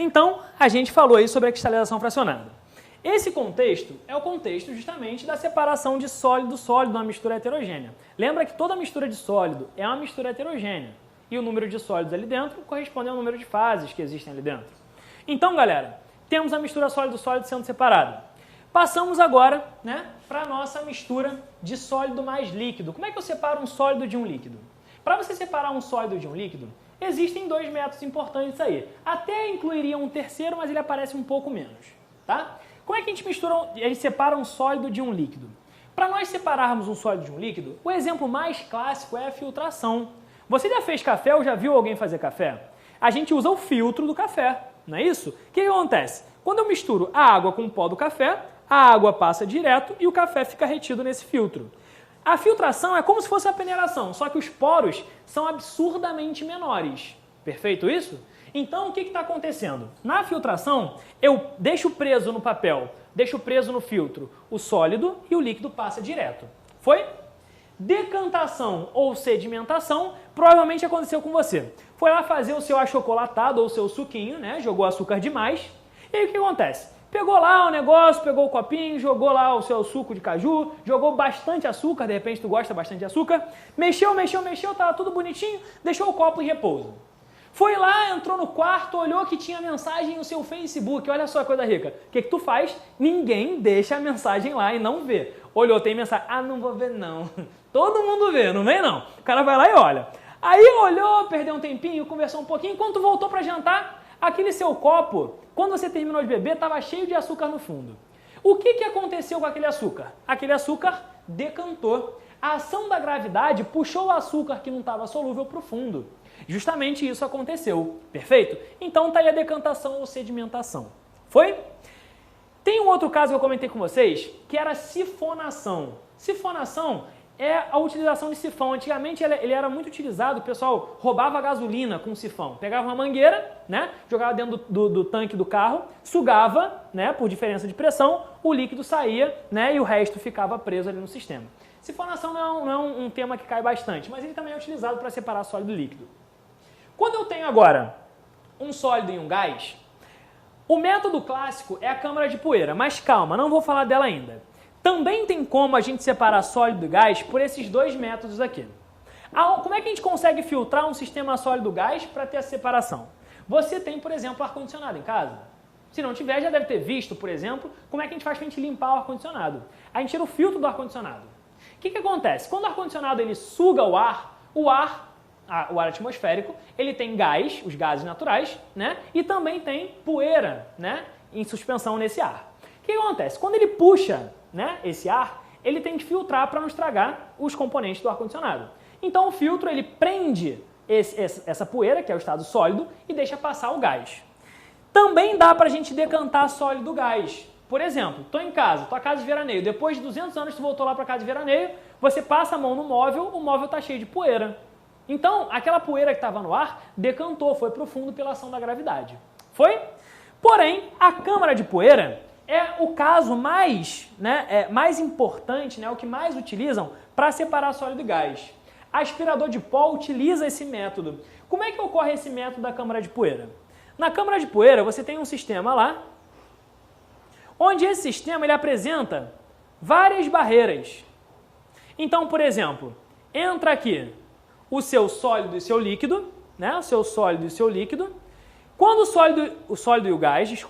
Então, a gente falou aí sobre a cristalização fracionada. Esse contexto é o contexto justamente da separação de sólido-sólido numa mistura heterogênea. Lembra que toda mistura de sólido é uma mistura heterogênea. E o número de sólidos ali dentro corresponde ao número de fases que existem ali dentro. Então, galera, temos a mistura sólido-sólido sendo separada. Passamos agora, para a nossa mistura de sólido mais líquido. Como é que eu separo um sólido de um líquido? Para você separar um sólido de um líquido, existem dois métodos importantes aí. Até incluiria um terceiro, mas ele aparece um pouco menos, tá? Como é que a gente separa um sólido de um líquido? Para nós separarmos um sólido de um líquido, o exemplo mais clássico é a filtração. Você já fez café ou já viu alguém fazer café? A gente usa o filtro do café, não é isso? O que acontece? Quando eu misturo a água com o pó do café, a água passa direto e o café fica retido nesse filtro. A filtração é como se fosse a peneiração, só que os poros são absurdamente menores. Perfeito isso? Então, o que está acontecendo? Na filtração, eu deixo preso no papel, deixo preso no filtro o sólido e o líquido passa direto. Foi? Decantação ou sedimentação provavelmente aconteceu com você. Foi lá fazer o seu achocolatado ou o seu suquinho, jogou açúcar demais. E aí o que acontece? Pegou lá o negócio, pegou o copinho, jogou lá o seu suco de caju, jogou bastante açúcar, de repente tu gosta bastante de açúcar, mexeu, tava tudo bonitinho, deixou o copo em repouso. Foi lá, entrou no quarto, olhou que tinha mensagem no seu Facebook, olha só a coisa rica. O que tu faz? Ninguém deixa a mensagem lá e não vê. Olhou, tem mensagem, não vou ver não. Todo mundo vê, não vem não. O cara vai lá e olha. Aí olhou, perdeu um tempinho, conversou um pouquinho, enquanto voltou para jantar, aquele seu copo, quando você terminou de beber, estava cheio de açúcar no fundo. O que aconteceu com aquele açúcar? Aquele açúcar decantou. A ação da gravidade puxou o açúcar que não estava solúvel para o fundo. Justamente isso aconteceu. Perfeito? Então está aí a decantação ou sedimentação. Foi? Tem um outro caso que eu comentei com vocês, que era a sifonação. Sifonação é a utilização de sifão. Antigamente ele era muito utilizado, o pessoal roubava gasolina com sifão. Pegava uma mangueira, jogava dentro do tanque do carro, sugava, por diferença de pressão, o líquido saía, e o resto ficava preso ali no sistema. Sifonação não é um tema que cai bastante, mas ele também é utilizado para separar sólido e líquido. Quando eu tenho agora um sólido e um gás, o método clássico é a câmara de poeira, mas calma, não vou falar dela ainda. Também tem como a gente separar sólido e gás por esses dois métodos aqui. Como é que a gente consegue filtrar um sistema sólido-gás para ter a separação? Você tem, por exemplo, ar-condicionado em casa? Se não tiver, já deve ter visto, por exemplo, como é que a gente faz para a gente limpar o ar-condicionado. A gente tira o filtro do ar-condicionado. O que acontece? Quando o ar-condicionado ele suga o ar atmosférico, ele tem gás, os gases naturais, e também tem poeira, em suspensão nesse ar. O que acontece? Quando ele puxa, esse ar, ele tem que filtrar para não estragar os componentes do ar-condicionado. Então o filtro ele prende essa poeira, que é o estado sólido, e deixa passar o gás. Também dá para a gente decantar sólido gás. Por exemplo, estou em casa, tua casa de veraneio, depois de 200 anos tu voltou lá para casa de veraneio, você passa a mão no móvel, o móvel está cheio de poeira. Então, aquela poeira que estava no ar decantou, foi para o fundo pela ação da gravidade. Foi? Porém, a câmara de poeira é o caso mais importante, o que mais utilizam para separar sólido e gás. Aspirador de pó utiliza esse método. Como é que ocorre esse método da câmara de poeira? Na câmara de poeira você tem um sistema lá, onde esse sistema ele apresenta várias barreiras. Então, por exemplo, entra aqui o seu sólido e seu líquido, o seu sólido e seu líquido. Quando o sólido e o gás,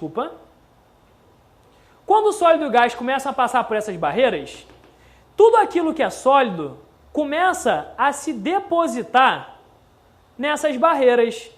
quando o sólido e o gás começam a passar por essas barreiras, tudo aquilo que é sólido começa a se depositar nessas barreiras.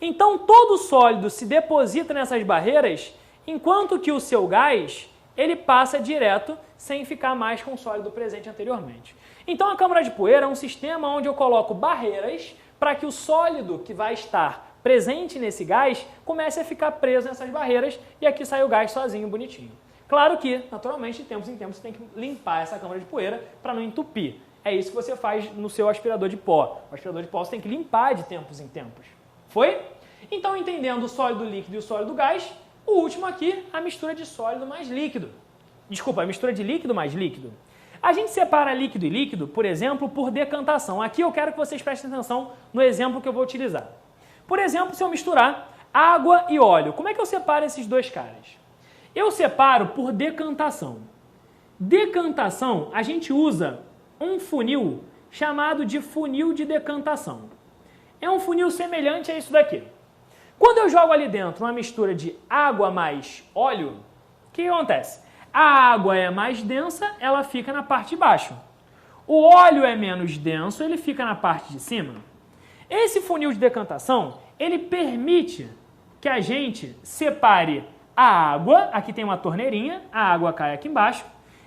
Então, todo sólido se deposita nessas barreiras, enquanto que o seu gás, ele passa direto, sem ficar mais com o sólido presente anteriormente. Então, a câmara de poeira é um sistema onde eu coloco barreiras para que o sólido que vai estar presente nesse gás comece a ficar preso nessas barreiras e aqui sai o gás sozinho, bonitinho. Claro que, naturalmente, de tempos em tempos, você tem que limpar essa câmara de poeira para não entupir. É isso que você faz no seu aspirador de pó. O aspirador de pó você tem que limpar de tempos em tempos. Foi? Então, entendendo o sólido líquido e o sólido gás, o último aqui, a mistura de sólido mais líquido. Desculpa, a mistura de líquido mais líquido. A gente separa líquido e líquido, por exemplo, por decantação. Aqui eu quero que vocês prestem atenção no exemplo que eu vou utilizar. Por exemplo, se eu misturar água e óleo. Como é que eu separo esses dois caras? Eu separo por decantação. Decantação, a gente usa um funil chamado de funil de decantação. É um funil semelhante a isso daqui. Quando eu jogo ali dentro uma mistura de água mais óleo, o que acontece? A água é mais densa, ela fica na parte de baixo. O óleo é menos denso, ele fica na parte de cima. Esse funil de decantação, ele permite que a gente separe a água, aqui tem uma torneirinha, a água cai aqui embaixo,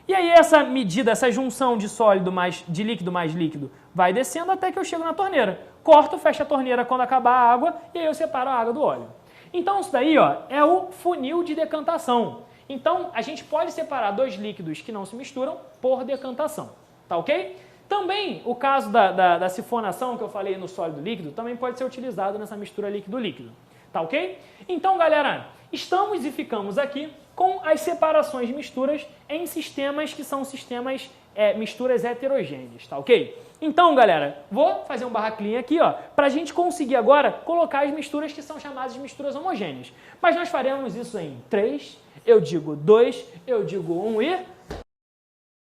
e aí essa medida, essa junção de sólido de líquido mais líquido vai descendo até que eu chego na torneira. Corto, fecho a torneira quando acabar a água e aí eu separo a água do óleo. Então isso daí ó, é o funil de decantação. Então a gente pode separar dois líquidos que não se misturam por decantação, tá ok? Também o caso da sifonação que eu falei no sólido líquido também pode ser utilizado nessa mistura líquido-líquido, tá ok? Então galera, estamos e ficamos aqui com as separações de misturas em sistemas que são sistemas misturas heterogêneas, tá ok? Então, galera, vou fazer um barraclinho aqui, ó, para a gente conseguir agora colocar as misturas que são chamadas de misturas homogêneas. Mas nós faremos isso em 3, eu digo 2, eu digo 1 e...